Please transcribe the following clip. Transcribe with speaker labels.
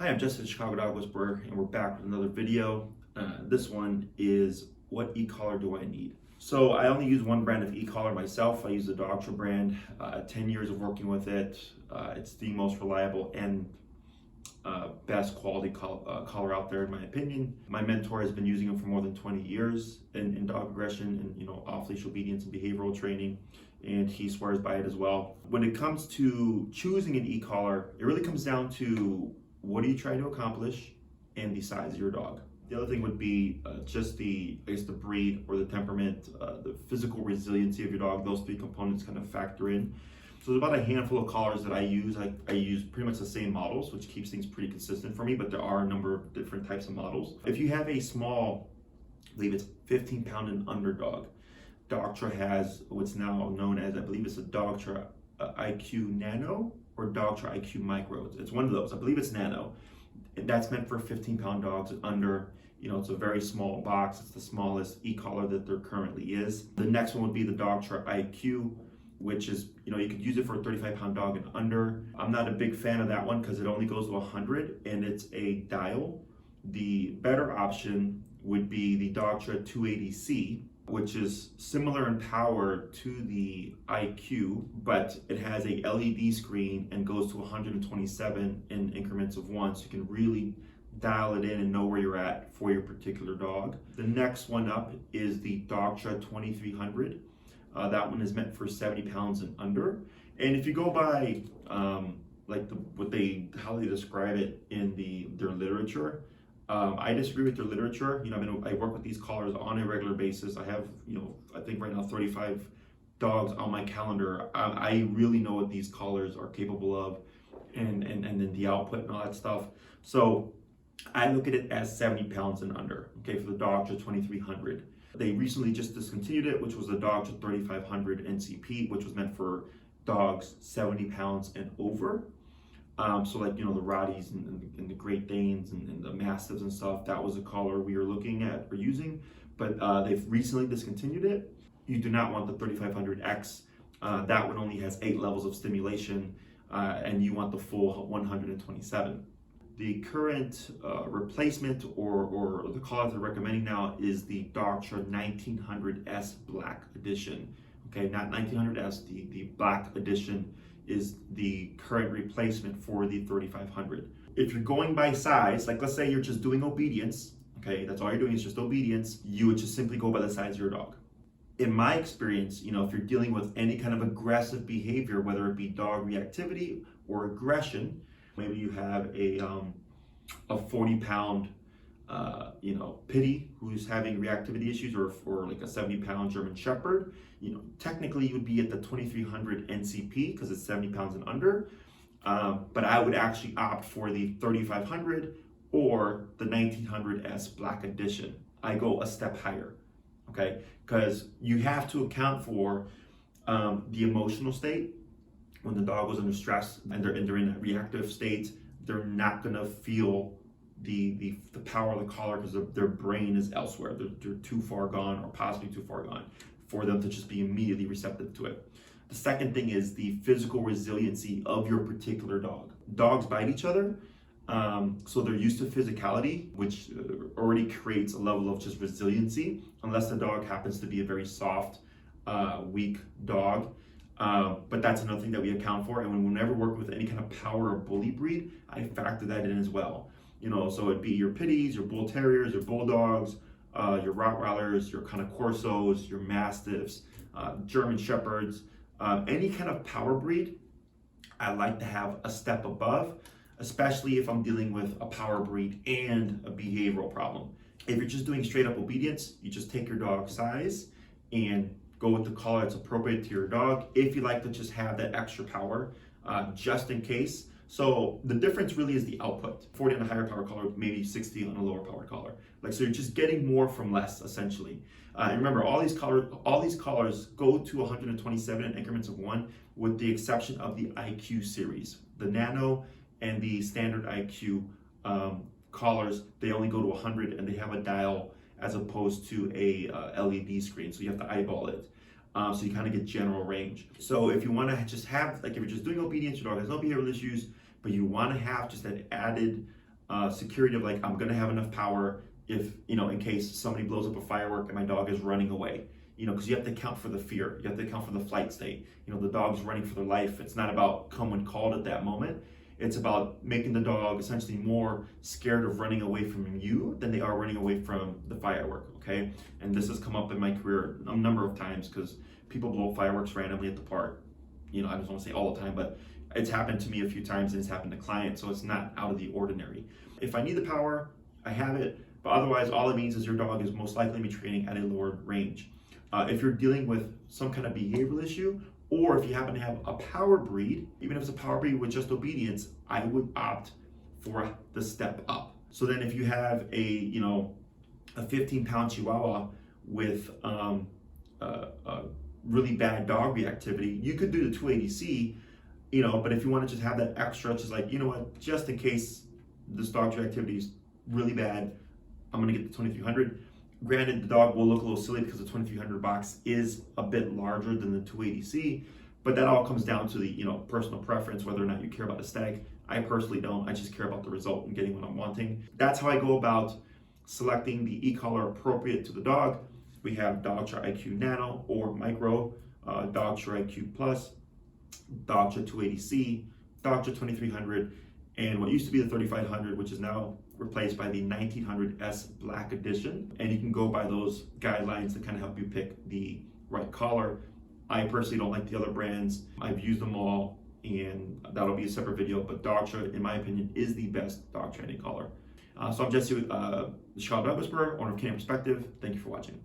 Speaker 1: Hi, I'm Justin, Chicago Dog Whisperer, and we're back with another video. This one is, what e-collar do I need? So I only use one brand of e-collar myself. I use the Dogtra brand. 10 years of working with it. It's the most reliable and best quality collar out there, in my opinion. My mentor has been using them for more than 20 years in dog aggression and off-leash obedience and behavioral training, and he swears by it as well. When it comes to choosing an e-collar, it really comes down to what are you trying to accomplish and the size of your dog. The other thing would be just the breed or the temperament, the physical resiliency of your dog. Those three components kind of factor in. So there's about a handful of collars that I use. I use pretty much the same models, which keeps things pretty consistent for me, but there are a number of different types of models. If you have a small, I believe it's 15-pound and under dog, Dogtra has what's now known as, I believe it's a Dogtra IQ Nano or Dogtra IQ Micro. It's one of those. I believe it's Nano. That's meant for 15-pound dogs and under. It's a very small box. It's the smallest e-collar that there currently is. The next one would be the Dogtra IQ, which is, you could use it for a 35-pound dog and under. I'm not a big fan of that one because it only goes to 100 and it's a dial. The better option would be the Dogtra 280C, which is similar in power to the IQ, but it has a LED screen and goes to 127 in increments of 1, so you can really dial it in and know where you're at for your particular dog. The next one up is the Dogtra 2300. That one is meant for 70 pounds and under. And if you go by how they describe it in their literature, I disagree with their literature. I work with these collars on a regular basis. I have, I think right now 35 dogs on my calendar. I really know what these collars are capable of, and then the output and all that stuff. So I look at it as 70 pounds and under. Okay, for the Dogtra 2300. They recently just discontinued it, which was the Dogtra 3500 NCP, which was meant for dogs 70 pounds and over. So the Rotties and the Great Danes and the Mastiffs and stuff, that was a collar we were looking at or using, but they've recently discontinued it. You do not want the 3500X. That one only has 8 levels of stimulation, and you want the full 127. The current replacement or the collar they're recommending now is the Dogtra 1900S Black Edition. Okay, not 1900S, the Black Edition is the current replacement for the 3500. If you're going by size, like let's say you're just doing obedience, okay, that's all you're doing is just obedience, you would just simply go by the size of your dog. In my experience, if you're dealing with any kind of aggressive behavior, whether it be dog reactivity or aggression, maybe you have a 40-pound pitty who's having reactivity issues, or like a 70-pound German Shepherd, technically you would be at the 2300 NCP because it's 70 pounds and under, but I would actually opt for the 3500 or the 1900S Black Edition. I go a step higher, okay, because you have to account for the emotional state. When the dog was under stress and they're in that reactive state, they're not gonna feel the power of the collar because their brain is elsewhere. They're too far gone, or possibly too far gone, for them to just be immediately receptive to it. The second thing is the physical resiliency of your particular dog. Dogs bite each other, so they're used to physicality, which already creates a level of just resiliency, unless the dog happens to be a very soft, weak dog. But that's another thing that we account for. And whenever working with any kind of power or bully breed, I factor that in as well. So it'd be your pitties, your bull terriers, your bulldogs, your Rottweilers, your kind of Corsos, your Mastiffs, German Shepherds, any kind of power breed, I like to have a step above, especially if I'm dealing with a power breed and a behavioral problem. If you're just doing straight up obedience, you just take your dog size and go with the collar that's appropriate to your dog. If you like to just have that extra power, just in case. So the difference really is the output. 40 on a higher power collar, maybe 60 on a lower power collar. So you're just getting more from less, essentially. And remember, all these collars go to 127 in increments of 1, with the exception of the IQ series. The Nano and the standard IQ collars, they only go to 100 and they have a dial as opposed to a LED screen, so you have to eyeball it. So you kind of get general range. So if you want to just have, if you're just doing obedience, your dog has no behavioral issues, but you want to have just that added security of like, I'm gonna have enough power if, in case somebody blows up a firework and my dog is running away. Because you have to account for the fear. You have to account for the flight state. The dog's running for their life. It's not about come when called at that moment. It's about making the dog essentially more scared of running away from you than they are running away from the firework, okay? And this has come up in my career a number of times because people blow fireworks randomly at the park. I just want to say all the time, but it's happened to me a few times and it's happened to clients, so it's not out of the ordinary. If I need the power, I have it, but otherwise all it means is your dog is most likely to be training at a lower range. If you're dealing with some kind of behavioral issue, or if you happen to have a power breed, even if it's a power breed with just obedience, I would opt for the step up. So then if you have a 15-pound Chihuahua with a really bad dog reactivity, you could do the 280C, but if you want to just have that extra, just like, just in case this dog's reactivity is really bad, I'm gonna get the 2300. Granted, the dog will look a little silly because the 2300 box is a bit larger than the 280C, but that all comes down to the personal preference, whether or not you care about aesthetic. I personally don't. I just care about the result and getting what I'm wanting. That's how I go about selecting the e-collar appropriate to the dog. We have Dogtra IQ Nano or Micro, Dogtra IQ Plus, Dogtra 280C, Dogtra 2300, and what used to be the 3500, which is now replaced by the 1900S Black Edition. And you can go by those guidelines to kind of help you pick the right collar. I personally don't like the other brands. I've used them all, and that'll be a separate video, but Dogtra, in my opinion, is the best dog training collar. So I'm Jesse, the Chicago Dog Whisperer, owner of Canine Perspective. Thank you for watching.